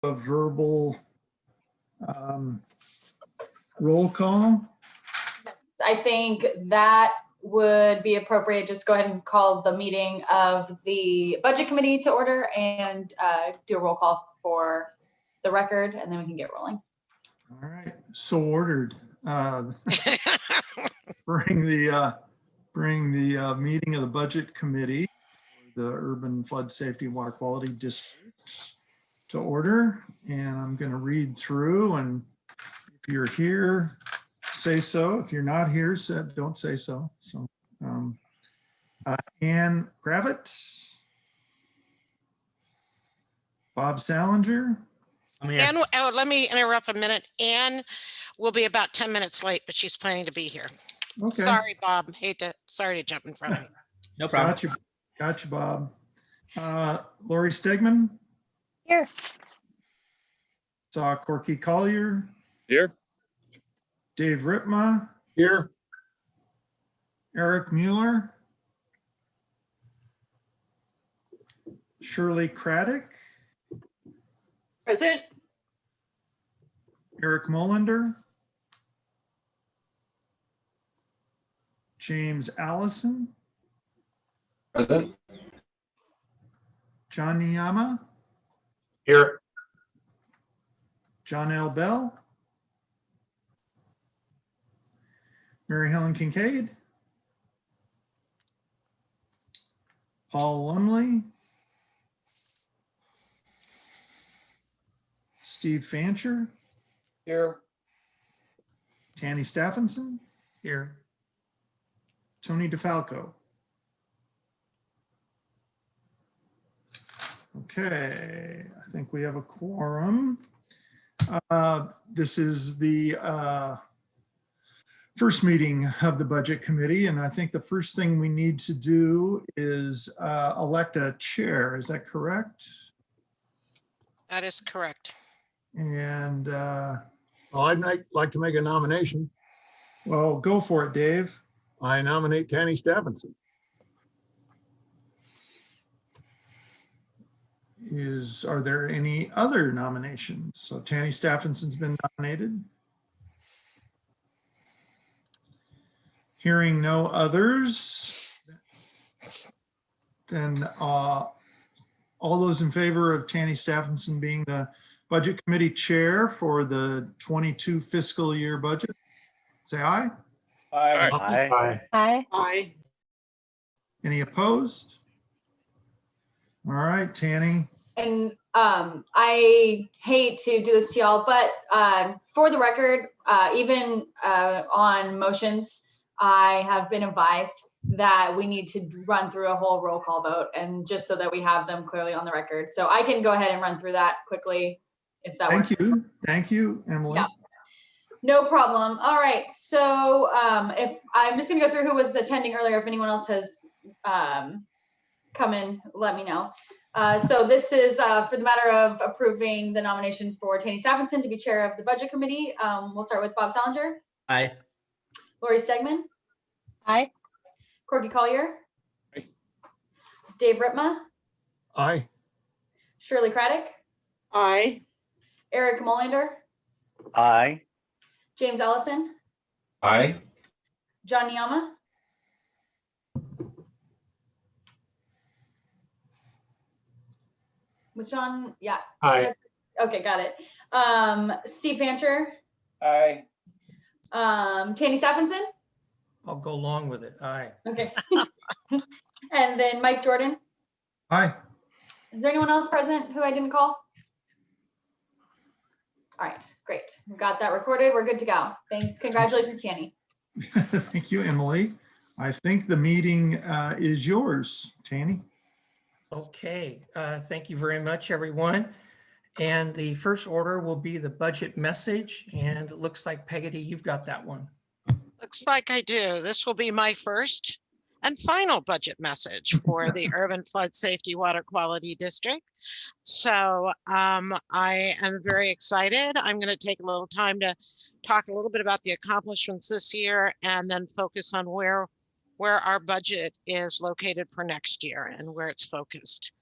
a verbal roll call. I think that would be appropriate. Just go ahead and call the meeting of the budget committee to order and do a roll call for the record, and then we can get rolling. All right, so ordered. Bring the meeting of the budget committee, the Urban Flood Safety Water Quality District to order. And I'm going to read through, and if you're here, say so. If you're not here, don't say so. So Ann Gravett, Bob Salinger. Ann, oh, let me interrupt a minute. Ann will be about 10 minutes late, but she's planning to be here. Okay. Sorry, Bob. Sorry to jump in front of you. No problem. Gotcha, Bob. Lori Stegman. Here. Saw Corky Collier. Here. Dave Ritma. Here. Eric Mueller. Shirley Craddock. Present. Eric Molander. James Allison. Present. John Niyama. Here. John L. Bell. Mary Helen Kincaid. Paul Lumley. Steve Fancher. Here. Tanny Stephenson. Here. Tony DeFalco. Okay, I think we have a quorum. This is the first meeting of the budget committee, and I think the first thing we need to do is elect a chair. Is that correct? That is correct. And Well, I'd like to make a nomination. well, go for it, Dave. I nominate Tanny Stephenson. Are there any other nominations? So Tanny Stephenson's been nominated. Hearing no others, then all those in favor of Tanny Stephenson being the budget committee chair for the 22 fiscal year budget, say aye. Aye. Aye. Aye. Any opposed? All right, Tanny. And I hate to do this to y'all, but for the record, even on motions, I have been advised that we need to run through a whole roll call vote, and just so that we have them clearly on the record. So I can go ahead and run through that quickly if that works. Thank you, Emily. Yeah. No problem. All right. So if I'm just gonna go through who was attending earlier. If anyone else has come in, let me know. So this is for the matter of approving the nomination for Tanny Stephenson to be chair of the budget committee. We'll start with Bob Salinger. Aye. Lori Stegman. Aye. Corky Collier. Aye. Dave Ritma. Aye. Shirley Craddock. Aye. Eric Molander. Aye. James Allison. Aye. John Niyama. Was John? Yeah. Aye. Okay, got it. Steve Fancher. Aye. Tanny Stephenson. I'll go along with it. Aye. Okay. And then Mike Jordan. Aye. Is there anyone else present who I didn't call? All right, great. We've got that recorded. We're good to go. Thanks. Congratulations, Tanny. Thank you, Emily. I think the meeting is yours, Tanny. Okay. Thank you very much, everyone. And the first order will be the budget message. And it looks like Peggotty, you've got that one. Looks like I do. This will be my first and final budget message for the Urban Flood Safety Water Quality District. So I am very excited. I'm going to take a little time to talk a little bit about the accomplishments this year and then focus on where our budget is located for next year and where it's focused.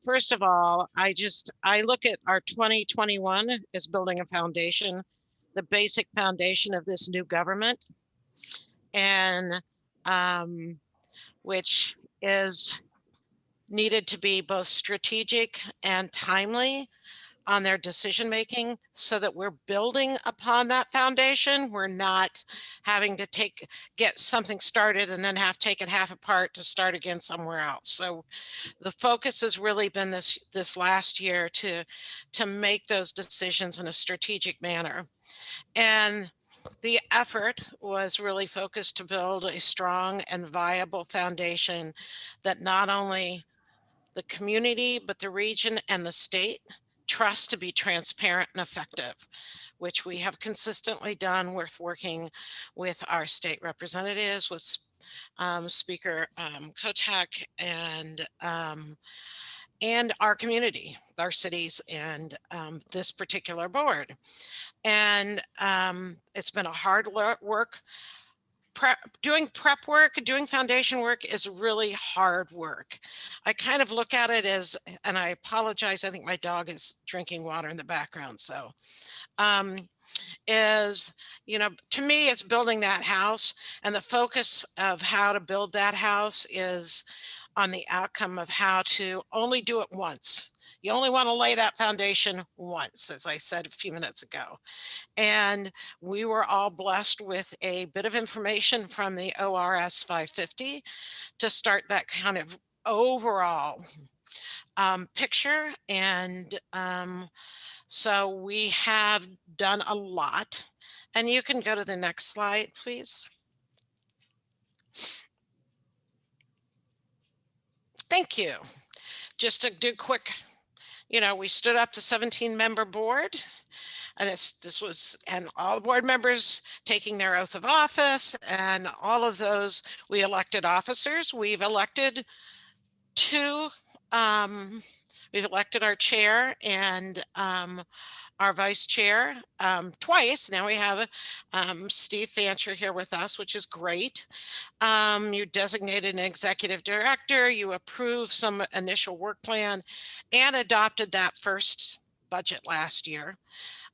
First of all, I look at our 2021 as building a foundation, the basic foundation of this new government, and which is needed to be both strategic and timely on their decision making so that we're building upon that foundation. We're not having to get something started and then have taken half apart to start again somewhere else. So the focus has really been this last year to make those decisions in a strategic manner. And the effort was really focused to build a strong and viable foundation that not only the community, but the region and the state trust to be transparent and effective, which we have consistently done with working with our state representatives, with Speaker Kotek and our community, our cities, and this particular board. And it's been a hard work. Doing prep work, doing foundation work is really hard work. I kind of look at it as, and I apologize, I think my dog is drinking water in the background. So is, to me, it's building that house, and the focus of how to build that house is on the outcome of how to only do it once. You only want to lay that foundation once, as I said a few minutes ago. And we were all blessed with a bit of information from the ORS 550 to start that kind of overall picture. And so we have done a lot. And you can go to the next slide, please. Thank you. Just to do quick, we stood up to 17-member board. And and all the board members taking their oath of office, and all of those, we elected officers. We've elected we've elected our chair and our vice chair twice. Now we have Steve Fancher here with us, which is great. You designated an executive director, you approved some initial work plan and adopted that first budget last year.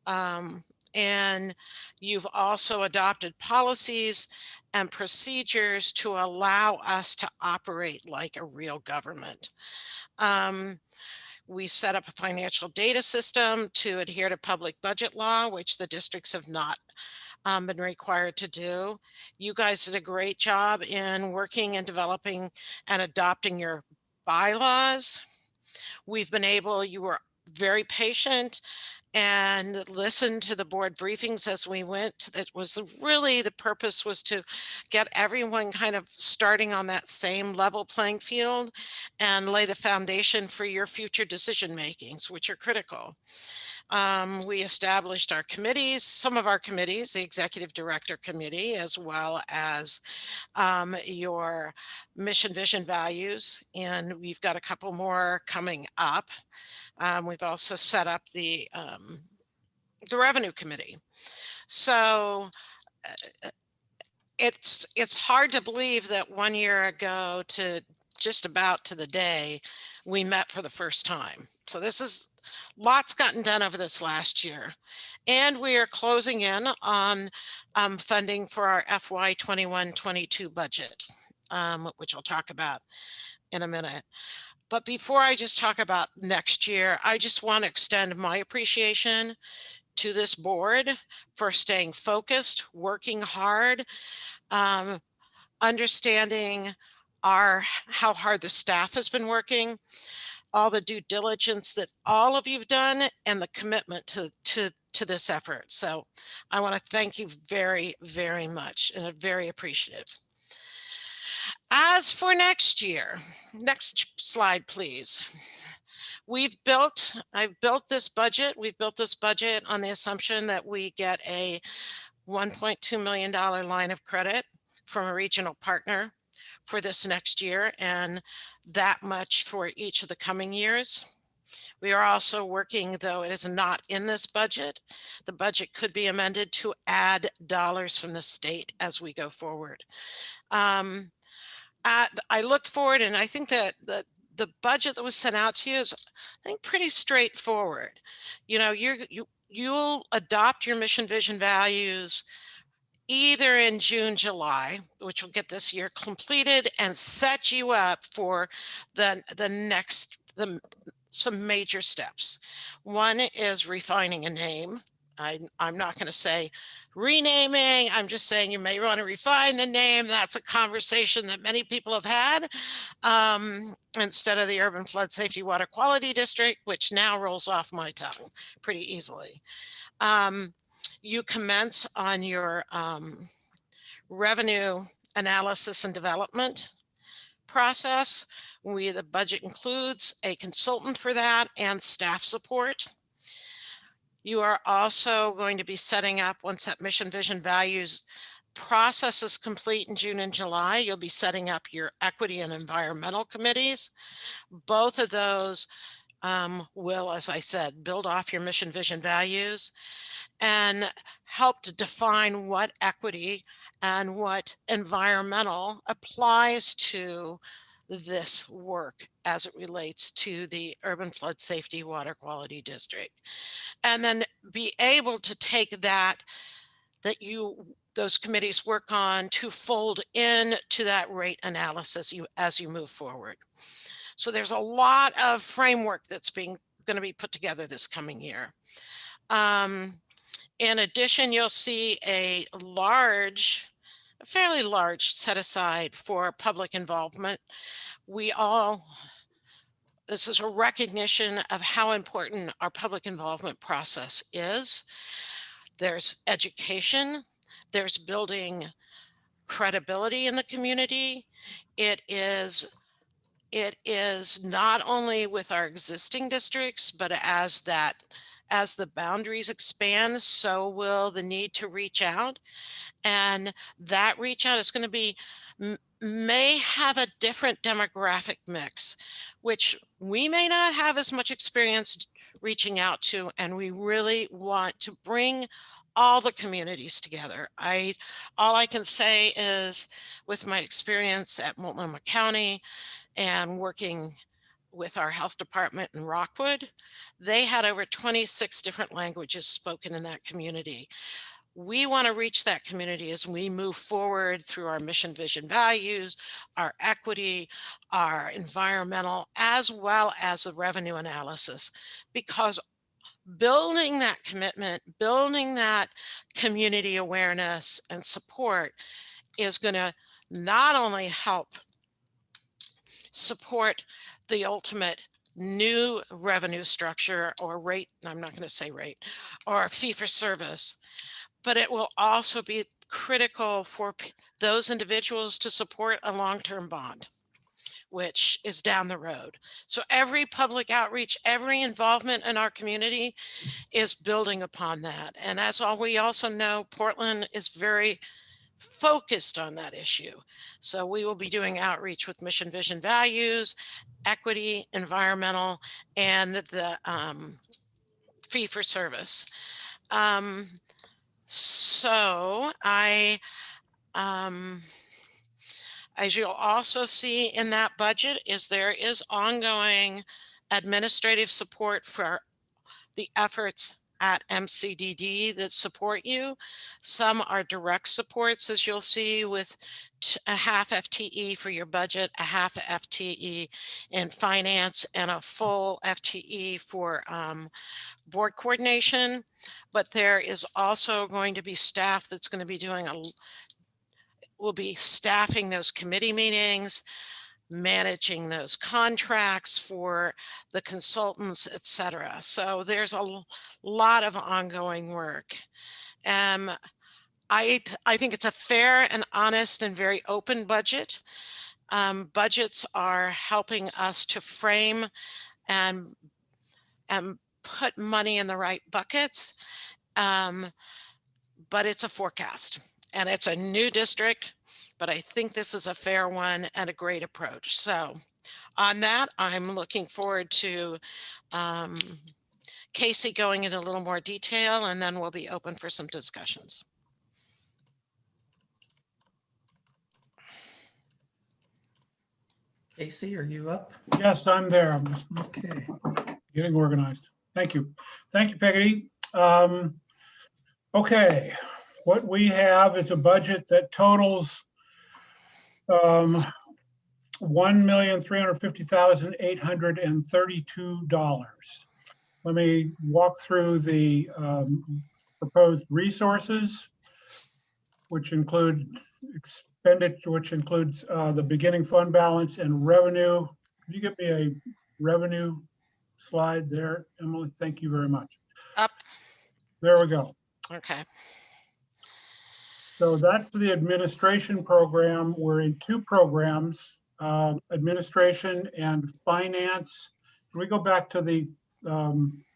And you've also adopted policies and procedures to allow us to operate like a real government. We set up a financial data system to adhere to public budget law, which the districts have not been required to do. You guys did a great job in working and developing and adopting your bylaws. You were very patient and listened to the board briefings as we went. That was really, the purpose was to get everyone kind of starting on that same level playing field and lay the foundation for your future decision makings, which are critical. We established our committees, some of our committees, the executive director committee, as well as your mission, vision, values, and we've got a couple more coming up. We've also set up the revenue committee. So it's hard to believe that 1 year ago to just about to the day, we met for the first time. So lots gotten done over this last year. And we are closing in on funding for our FY 21-22 budget, which I'll talk about in a minute. But before I just talk about next year, I just want to extend my appreciation to this board for staying focused, working hard, understanding how hard the staff has been working, all the due diligence that all of you've done, and the commitment to this effort. So I want to thank you very, very much, and I'm very appreciative. As for next year, next slide, please. I've built this budget. We've built this budget on the assumption that we get a $1.2 million line of credit from a regional partner for this next year, and that much for each of the coming years. We are also working, though it is not in this budget, the budget could be amended to add dollars from the state as we go forward. I look forward, and I think that the budget that was sent out to you is, I think, pretty straightforward. You know, you'll adopt your mission, vision, values either in June, July, which will get this year completed and set you up for the next some major steps. One is refining a name. I'm not going to say renaming. I'm just saying you may want to refine the name. That's a conversation that many people have had, instead of the Urban Flood Safety Water Quality District, which now rolls off my tongue pretty easily. You commence on your revenue analysis and development process. The budget includes a consultant for that and staff support. You are also going to be setting up, once that mission, vision, values process is complete in June and July, you'll be setting up your equity and environmental committees. Both of those will, as I said, build off your mission, vision, values and help to define what equity and what environmental applies to this work as it relates to the Urban Flood Safety Water Quality District. And then be able to take those committees work on to fold in to that rate analysis as you move forward. So there's a lot of framework that's going to be put together this coming year. In addition, you'll see a fairly large set aside for public involvement. This is a recognition of how important our public involvement process is. There's education, there's building credibility in the community. It is not only with our existing districts, but as the boundaries expand, so will the need to reach out. And that reach out is going to be, may have a different demographic mix, which we may not have as much experience reaching out to. And we really want to bring all the communities together. All I can say is, with my experience at Multnomah County and working with our health department in Rockwood, they had over 26 different languages spoken in that community. We want to reach that community as we move forward through our mission, vision, values, our equity, our environmental, as well as the revenue analysis, because building that commitment, building that community awareness and support is going to not only help support the ultimate new revenue structure or rate, I'm not going to say rate, or fee for service, but it will also be critical for those individuals to support a long-term bond, which is down the road. So every public outreach, every involvement in our community is building upon that. And as we also know, Portland is very focused on that issue. So we will be doing outreach with mission, vision, values, equity, environmental, and the fee for service. So as you'll also see in that budget, there is ongoing administrative support for the efforts at MCDD that support you. Some are direct supports, as you'll see, with a half FTE for your budget, a half FTE in finance, and a full FTE for board coordination. But there is also going to be staff that's going to be will be staffing those committee meetings, managing those contracts for the consultants, etc. So there's a lot of ongoing work. I think it's a fair and honest and very open budget. Budgets are helping us to frame and put money in the right buckets, but it's a forecast and it's a new district, but I think this is a fair one and a great approach. So on that, I'm looking forward to Casey going into a little more detail, and then we'll be open for some discussions. Casey, are you up? Yes, I'm there. I'm just Okay. getting organized. Thank you. Thank you, Peggy. Okay, what we have is a budget that totals $1,350,832. Let me walk through the proposed resources, which include expenditure, which includes the beginning fund balance and revenue. Can you give me a revenue slide there, Emily? Thank you very much. Up. There we go. Okay. So that's the administration program. We're in two programs, administration and finance. Can we go back to the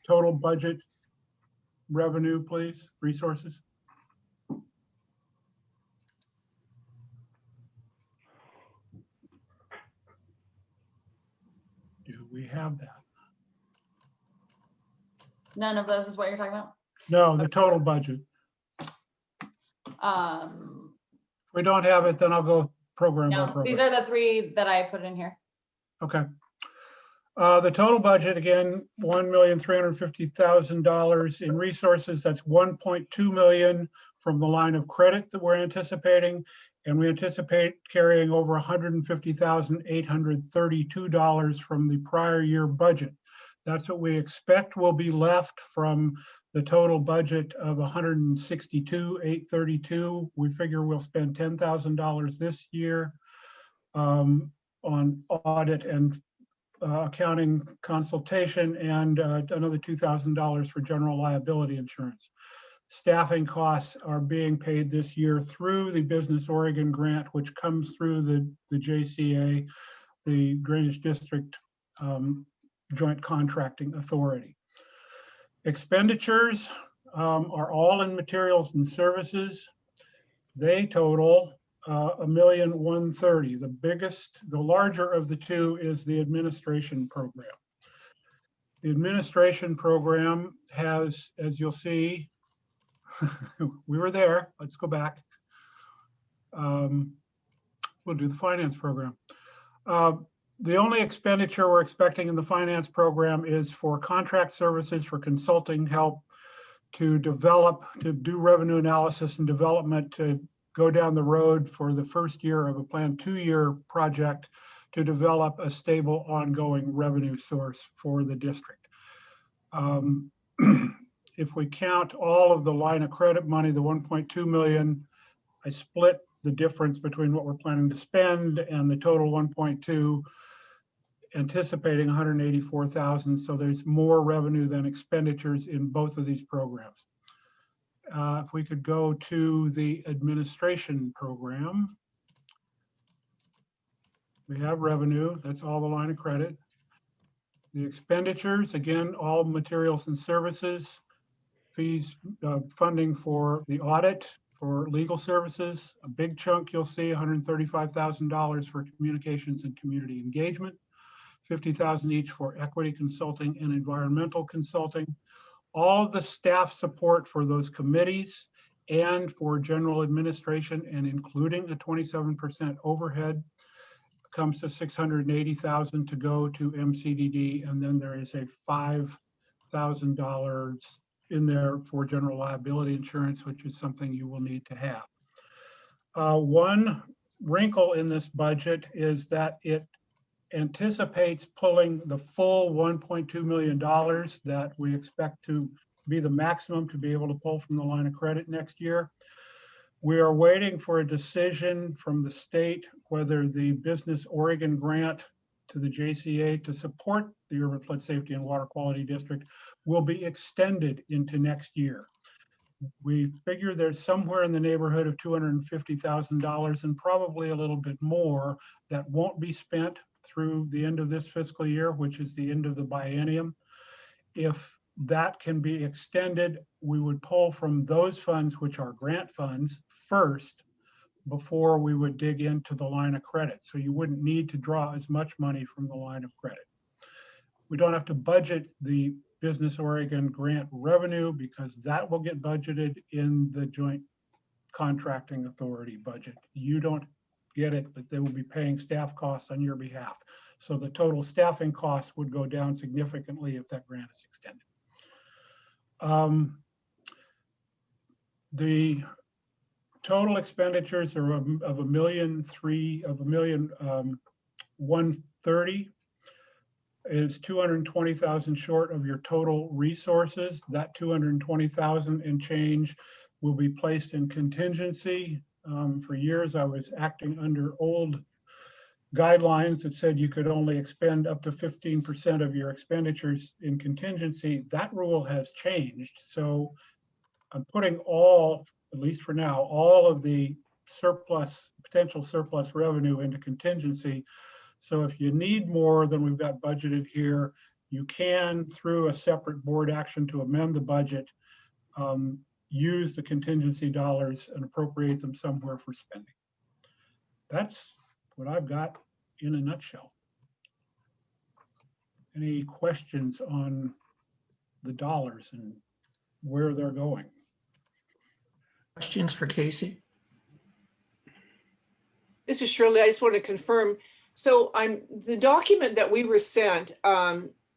total budget revenue, please? Resources. Do we have that? None of those is what you're talking about? No, the total budget. If we don't have it, then I'll go program by No, program. these are the three that I put in here. Okay. The total budget, again, $1,350,000 in resources. That's 1.2 million from the line of credit that we're anticipating. And we anticipate carrying over $150,832 from the prior year budget. That's what we expect will be left from the total budget of $162,832. We figure we'll spend $10,000 this year on audit and accounting consultation, and another $2,000 for general liability insurance. Staffing costs are being paid this year through the Business Oregon grant, which comes through the JCA, the Drainage District Joint Contracting Authority. Expenditures are all in materials and services. They total $1,130,000. The larger of the two is the administration program. The administration program has, as you'll see, we were there. Let's go back. We'll do the finance program. The only expenditure we're expecting in the finance program is for contract services for consulting help to develop, to do revenue analysis and development, to go down the road for the first year of a planned 2-year project to develop a stable ongoing revenue source for the district. If we count all of the line of credit money, the 1.2 million, I split the difference between what we're planning to spend and the total 1.2, anticipating 184,000. So there's more revenue than expenditures in both of these programs. If we could go to the administration program. We have revenue, that's all the line of credit. The expenditures, again, all materials and services, fees, funding for the audit, for legal services. A big chunk you'll see, $135,000 for communications and community engagement, $50,000 each for equity consulting and environmental consulting. All of the staff support for those committees and for general administration, and including a 27% overhead, comes to $680,000 to go to MCDD, and then there is a $5,000 in there for general liability insurance, which is something you will need to have. One wrinkle in this budget is that it anticipates pulling the full $1.2 million that we expect to be the maximum to be able to pull from the line of credit next year. We are waiting for a decision from the state whether the Business Oregon grant to the JCA to support the Urban Flood Safety and Water Quality District will be extended into next year. We figure there's somewhere in the neighborhood of $250,000 and probably a little bit more that won't be spent through the end of this fiscal year, which is the end of the biennium. If that can be extended, we would pull from those funds, which are grant funds, first before we would dig into the line of credit. So you wouldn't need to draw as much money from the line of credit. We don't have to budget the Business Oregon grant revenue because that will get budgeted in the Joint Contracting Authority budget. You don't get it, but they will be paying staff costs on your behalf. So the total staffing costs would go down significantly if that grant is extended. The total expenditures are of $1,130,000 is 220,000 short of your total resources. That 220,000 and change will be placed in contingency. For years, I was acting under old guidelines that said you could only expend up to 15% of your expenditures in contingency. That rule has changed. So I'm putting all, at least for now, all of the surplus, potential surplus revenue into contingency. So if you need more than we've got budgeted here, you can, through a separate board action to amend the budget, use the contingency dollars and appropriate them somewhere for spending. That's what I've got in a nutshell. Any questions on the dollars and where they're going? Questions for Casey? This is Shirley. I just want to confirm. So the document that we were sent,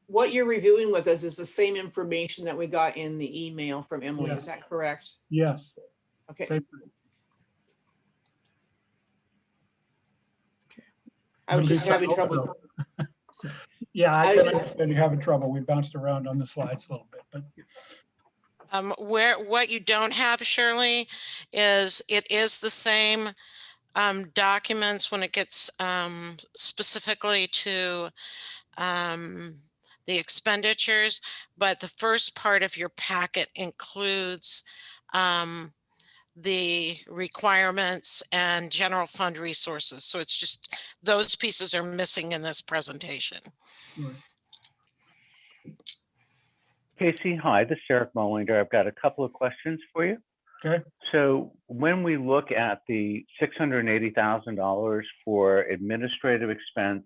what you're reviewing with us is the same information that we got in the email from Emily. Yes. Is that correct? Yes. Okay. Same thing. I was just having trouble. Yeah, I I can was- understand you're having trouble. We bounced around on the slides a little bit, but What you don't have, Shirley, is it is the same documents when it gets specifically to the expenditures, but the first part of your packet includes the requirements and general fund resources. So it's just those pieces are missing in this presentation. right. Casey, hi, this is Eric Mollinger. I've got a couple of questions for you. Okay. So when we look at the $680,000 for administrative expense,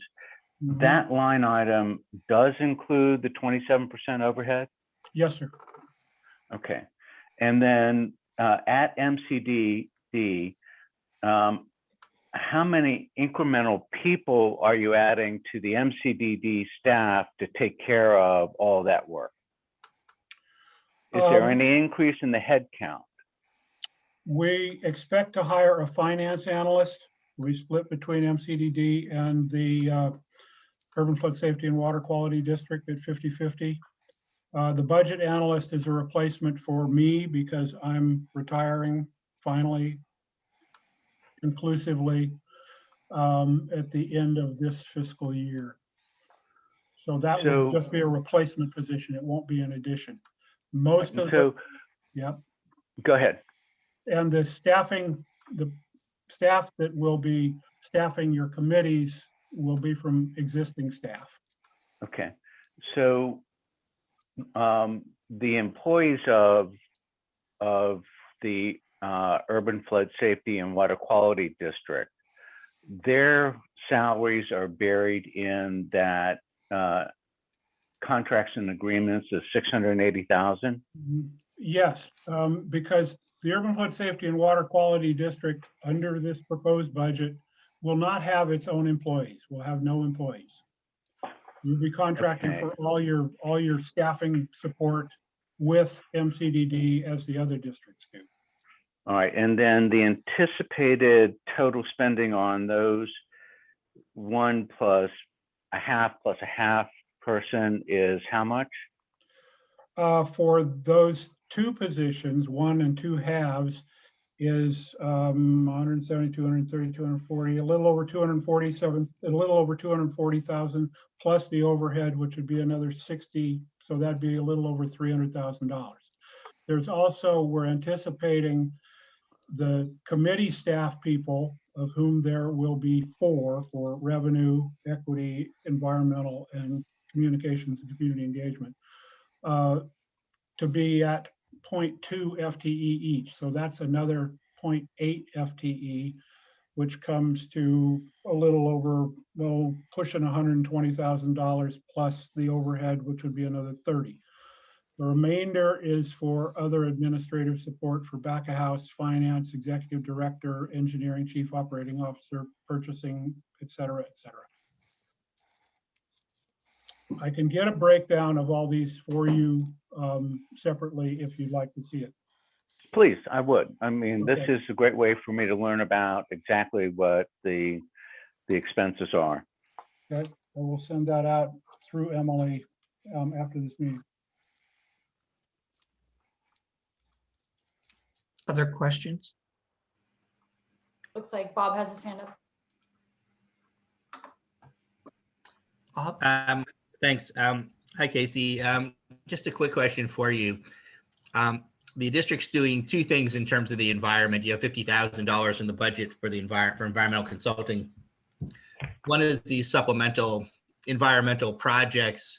Mhm. that line item does include the 27% overhead? Yes, sir. Okay. And then at MCDD, how many incremental people are you adding to the MCDD staff to take care of all that work? Is there any increase in the head count? We expect to hire a finance analyst. We split between MCDD and the Urban Flood Safety and Water Quality District at 50-50. The budget analyst is a replacement for me because I'm retiring finally, conclusively, at the end of this fiscal year. So that will just be a replacement position. It won't be an addition. Most of the, yeah. Go ahead. And the staff that will be staffing your committees will be from existing staff. Okay. So the employees of the Urban Flood Safety and Water Quality District, their salaries are buried in that contracts and agreements of $680,000? Yes, because the Urban Flood Safety and Water Quality District under this proposed budget will not have its own employees, will have no employees. You'll be contracting for all your staffing support with MCDD as the other districts do. All right, and then the anticipated total spending on those 1 plus a half person is how much? For those two positions, 1 and 2 halves, is 170, 230, 240, a little over 247, a little over 240,000 plus the overhead, which would be another 60. So that'd be a little over $300,000. There's also, we're anticipating the committee staff people, of whom there will be 4 for revenue, equity, environmental, and communications and community engagement, to be at 0.2 FTE each. So that's another 0.8 FTE, which comes to a little over, well, pushing $120,000 plus the overhead, which would be another 30. The remainder is for other administrative support for back of house, finance, executive director, engineering, chief operating officer, purchasing, et cetera, et cetera. I can get a breakdown of all these for you separately if you'd like to see it. Please, I would. I mean, this Okay. is a great way for me to learn about exactly what the expenses are. Okay, I will send that out through Emily after this meeting. Other questions? Looks like Bob has his hand up. Bob? Thanks. Hi, Casey. Just a quick question for you. The district's doing two things in terms of the environment. You have $50,000 in the budget for the environmental consulting. One is these supplemental environmental projects,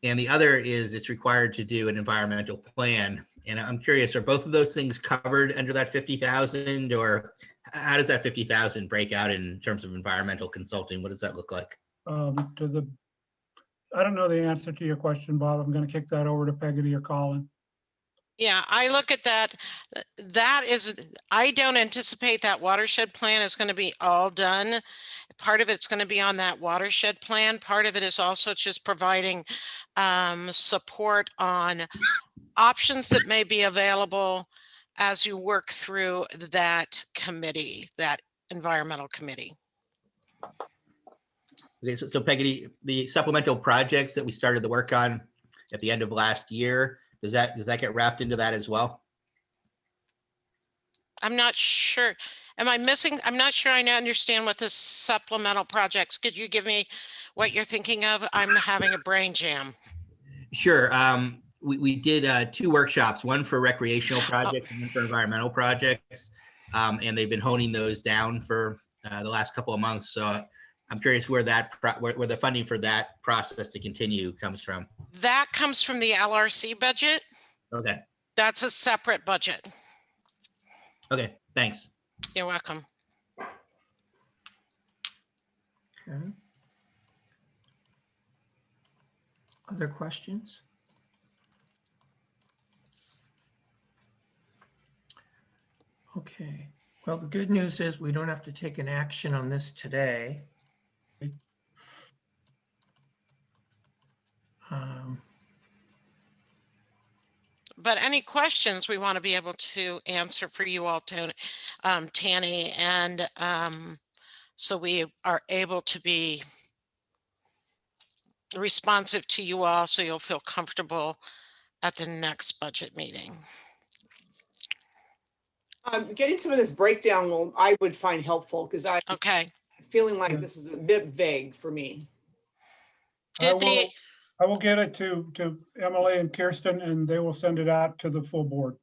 and the other is it's required to do an environmental plan. And I'm curious, are both of those things covered under that 50,000, or how does that 50,000 break out in terms of environmental consulting? What does that look like? I don't know the answer to your question, Bob. I'm going to kick that over to Peggy or Colin. Yeah, I look at that. That is, I don't anticipate that watershed plan is going to be all done. Part of it's going to be on that watershed plan. Part of it is also just providing support on options that may be available as you work through that committee, that environmental committee. Okay, so Peggy, the supplemental projects that we started the work on at the end of last year, does that get wrapped into that as well? I'm not sure. Am I missing? I'm not sure I understand what the supplemental projects. Could you give me what you're thinking of? I'm having a brain jam. Sure. We did two workshops, one for recreational projects and one for environmental projects. And they've been honing those down for the last couple of months. So I'm curious where where the funding for that process to continue comes from. That comes from the LRC budget. Okay. That's a separate budget. Okay, thanks. You're welcome. Okay. Other questions? Okay, well, the good news is we don't have to take an action on this today. But any questions we want to be able to answer for you all, Tanny, and so we are able to be responsive to you all so you'll feel comfortable at the next budget meeting. Getting some of this breakdown I would find helpful because I'm feeling like this is a bit vague for me. I will get it to Emily and Kirsten, and they will send it out to the full board.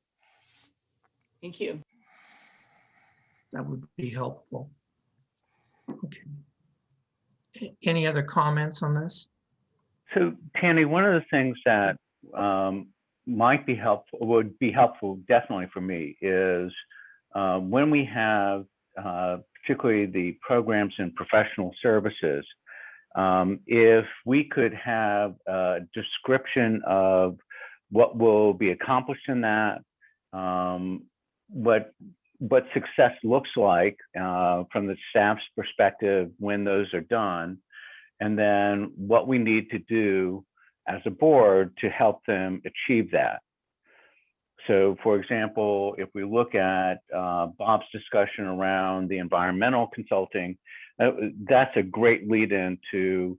Thank you. That would be helpful. Okay. Any other comments on this? So Tanny, one of the things that might be helpful, would be helpful definitely for me, is when we have particularly the programs and professional services, if we could have a description of what will be accomplished in that, what success looks like from the staff's perspective when those are done, and then what we need to do as a board to help them achieve that. So for example, if we look at Bob's discussion around the environmental consulting, that's a great lead into,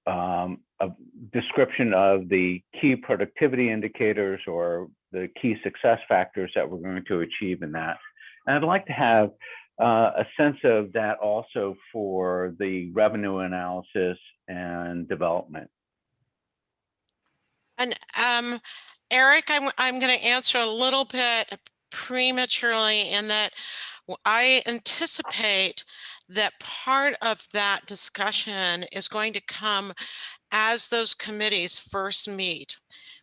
a description of the key productivity indicators or the key success factors that we're going to achieve in that. And I'd like to have a sense of that also for the revenue analysis and development. And Eric, I'm going to answer a little bit prematurely in that I anticipate that part of that discussion is going to come as those committees first meet.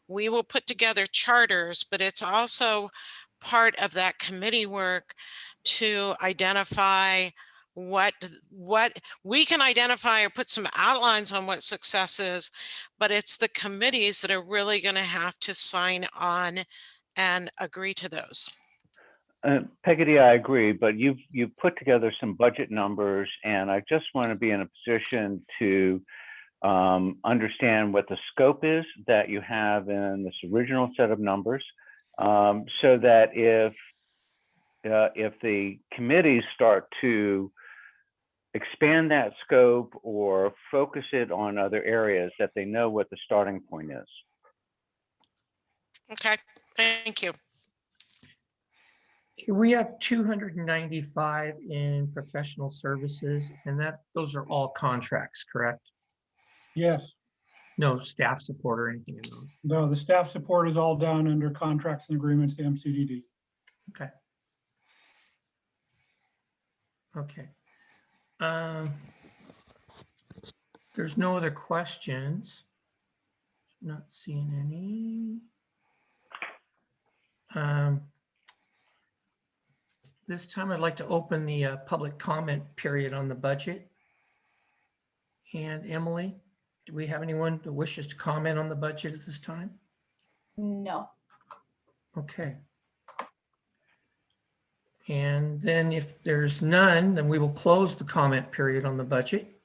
We will put together charters, but it's also part of that committee work to identify what we can identify or put some outlines on what success is, but it's the committees that are really going to have to sign on and agree to those. Peggy, I agree, but you've put together some budget numbers, and I just want to be in a position to understand what the scope is that you have in this original set of numbers, so that if the committees start to expand that scope or focus it on other areas, that they know what the starting point is. Okay, thank you. We have 295 in professional services, and those are all contracts, correct? Yes, No staff support or anything in those. no, the staff support is all done under contracts and agreements, the MCDD. Okay. Okay. There's no other questions. Not seeing any. This time I'd like to open the public comment period on the budget. And Emily, do we have anyone that wishes to comment on the budget at this time? No. Okay. And then if there's none, then we will close the comment period on the budget.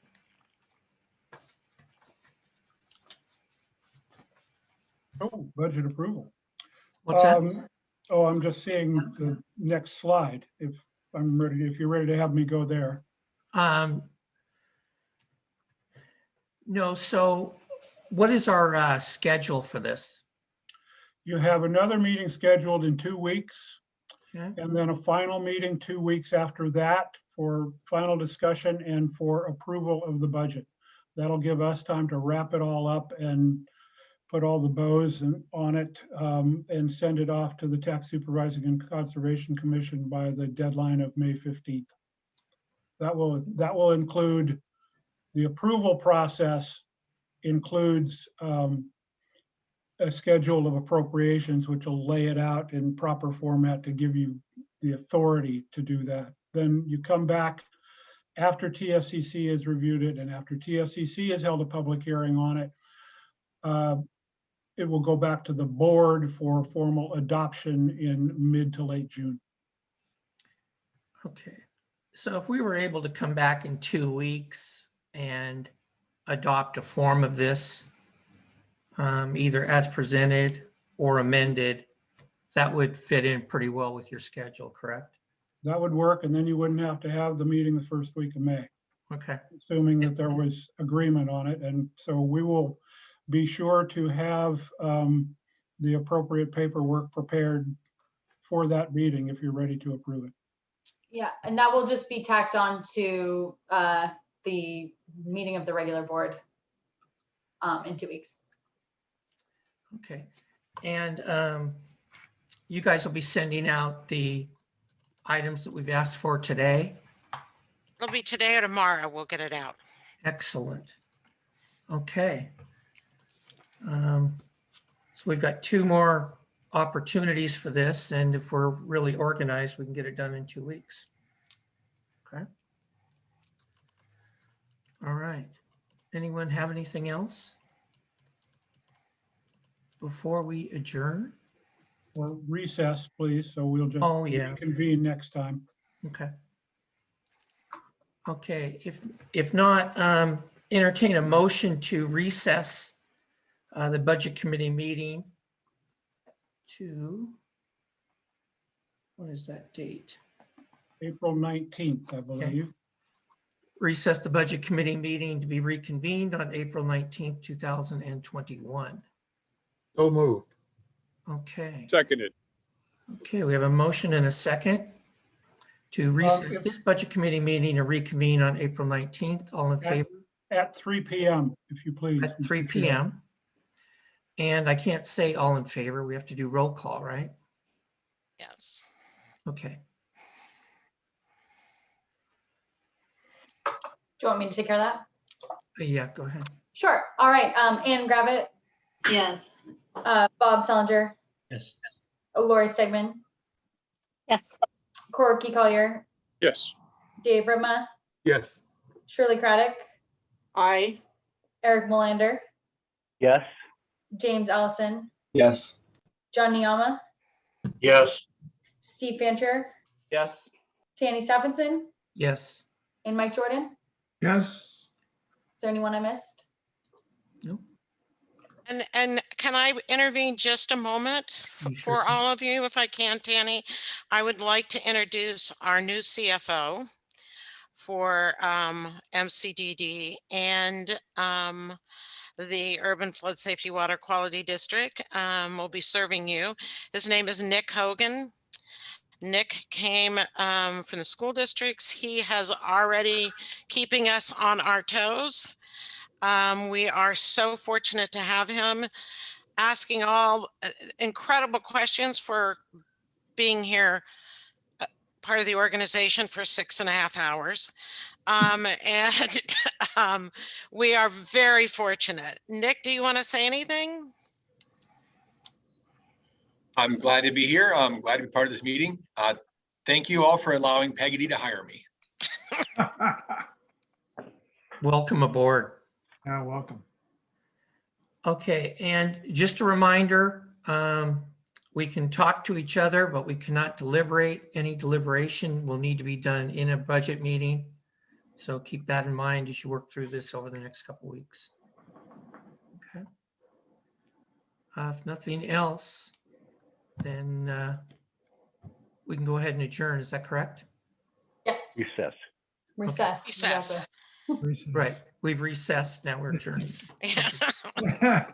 Oh, budget approval. What's that? Oh, I'm just seeing the next slide. If you're ready to have me go there. No, so what is our schedule for this? You have another meeting scheduled in 2 weeks, Okay. and then a final meeting 2 weeks after that for final discussion and for approval of the budget. That'll give us time to wrap it all up and put all the bows on it, and send it off to the Tax Supervising and Conservation Commission by the deadline of May 15th. That will include the approval process, includes a schedule of appropriations, which will lay it out in proper format to give you the authority to do that. Then you come back after TSCC has reviewed it, and after TSCC has held a public hearing on it, it will go back to the board for formal adoption in mid to late June. Okay. So if we were able to come back in 2 weeks and adopt a form of this, either as presented or amended, that would fit in pretty well with your schedule, correct? That would work, and then you wouldn't have to have the meeting the first week of May, Okay. assuming that there was agreement on it. And so we will be sure to have the appropriate paperwork prepared for that meeting if you're ready to approve it. Yeah, and that will just be tacked on to the meeting of the regular board in 2 weeks. Okay. And you guys will be sending out the items that we've asked for today. It'll be today or tomorrow. We'll get it out. Excellent. Okay. So we've got 2 more opportunities for this, and if we're really organized, we can get it done in 2 weeks. Okay. All right. Anyone have anything else before we adjourn? Or recess, please, so we'll just Oh, yeah. convene next time. Okay. Okay, if not, entertain a motion to recess the Budget Committee meeting to, what is that date? April 19th, I believe. Recess the Budget Committee meeting to be reconvened on April 19th, 2021. So moved. Okay. Seconded. Okay, we have a motion and a second to recess if- this Budget Committee meeting and reconvene on April 19th. All in favor? At 3 p.m., if you please. At 3 p.m. And I can't say all in favor. We have to do roll call, right? Yes. Okay. Do you want me to take care of that? Yeah, go ahead. Sure. All right. Ann Gravitt, Yes. Bob Sellinger, Yes. Lori Stegman, Yes. Corky Collier, Yes. Dave Rima, Yes. Shirley Craddock, Aye. Eric Molander, Yes. James Allison, Yes. John Niama, Yes. Steve Fancher, Yes. Tanny Stephenson, Yes. and Mike Jordan. Yes. Is there anyone I missed? And can I intervene just a moment You sure for can. all of you, if I can, Tanny? I would like to introduce our new CFO for MCDD and the Urban Flood Safety Water Quality District will be serving you. His name is Nick Hogan. Nick came from the school districts. He has already keeping us on our toes. We are so fortunate to have him asking all incredible questions for being here, part of the organization for 6.5 hours. And we are very fortunate. Nick, do you want to say anything? I'm glad to be here. I'm glad to be part of this meeting. Thank you all for allowing Peggy D to hire me. Welcome aboard. Yeah, welcome. Okay, and just a reminder, we can talk to each other, but we cannot deliberate. Any deliberation will need to be done in a budget meeting. So keep that in mind as you work through this over the next couple of weeks. Okay. If nothing else, then we can go ahead and adjourn. Is that correct? Yes. Recess. Recess. Recess. Right. We've recessed. Now we're adjourning. Yeah. Yeah.